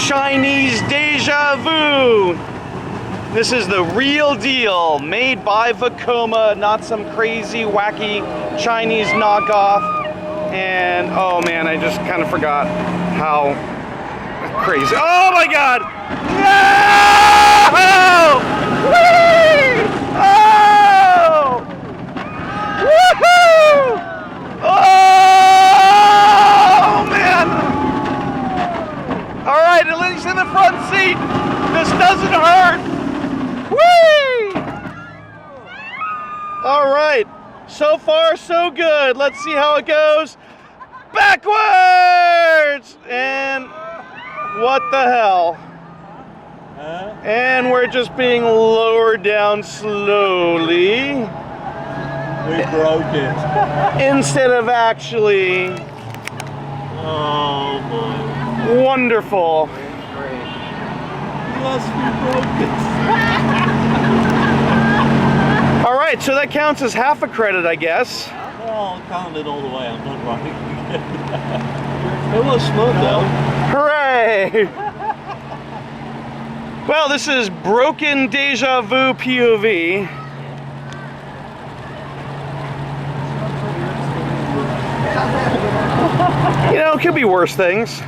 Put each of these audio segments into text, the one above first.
Chinese Deja Vu. This is the real deal, made by Vekoma, not some crazy, wacky Chinese knockoff. And oh man, I just kind of forgot how crazy. Oh my God! No! Whee! Oh! Woohoo! Oh man! All right, at least in the front seat, this doesn't hurt. Whee! All right, so far so good. Let's see how it goes. Backwards! And what the hell? And we're just being lowered down slowly. We broke it. Instead of actually. Oh boy. Wonderful. Plus we broke it. All right, so that counts as half a credit, I guess. Well, I'll count it all the way. I'm not running. It was smooth though. Hooray! Well, this is Broken Deja Vu POV. You know, it could be worse things.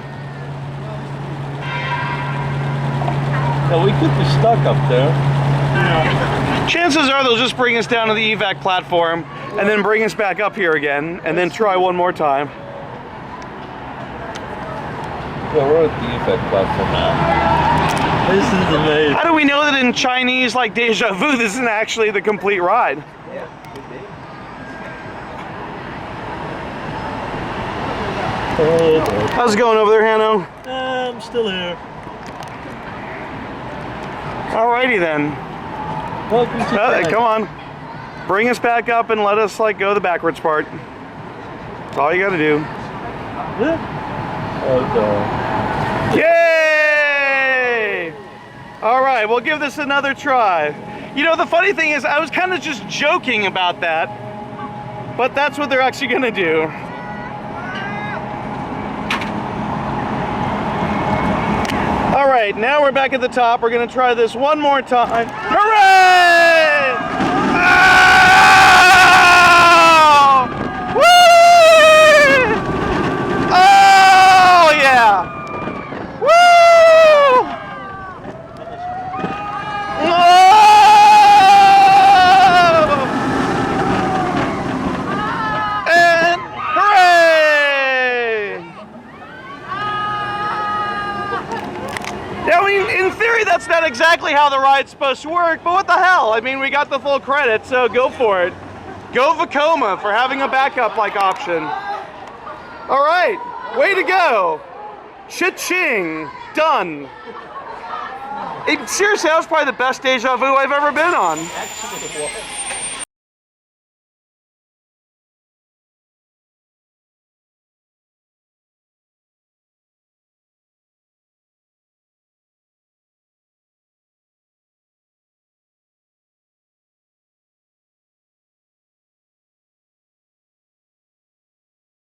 Yeah, we could be stuck up there. Chances are they'll just bring us down to the evac platform and then bring us back up here again and then try one more time. Yeah, we're at the evac platform now. This is amazing. How do we know that in Chinese, like Deja Vu, this isn't actually the complete ride? Oh boy. How's it going over there, Hanno? I'm still here. Alrighty then. Welcome to Japan. Come on. Bring us back up and let us like go the backwards part. That's all you gotta do. Yeah. Okay. Yay! Alright, we'll give this another try. You know, the funny thing is, I was kind of just joking about that, but that's what they're actually gonna do. Alright, now we're back at the top. We're gonna try this one more time. Hooray! Oh! Woo! Oh yeah! Woo! Oh! And hooray! Now, I mean, in theory, that's not exactly how the ride's supposed to work, but what the hell? I mean, we got the full credit, so go for it. Go Vekoma for having a backup-like option. All right, way to go. Cha-ching, done. Seriously, that was probably the best Deja Vu I've ever been on. Actually, it was.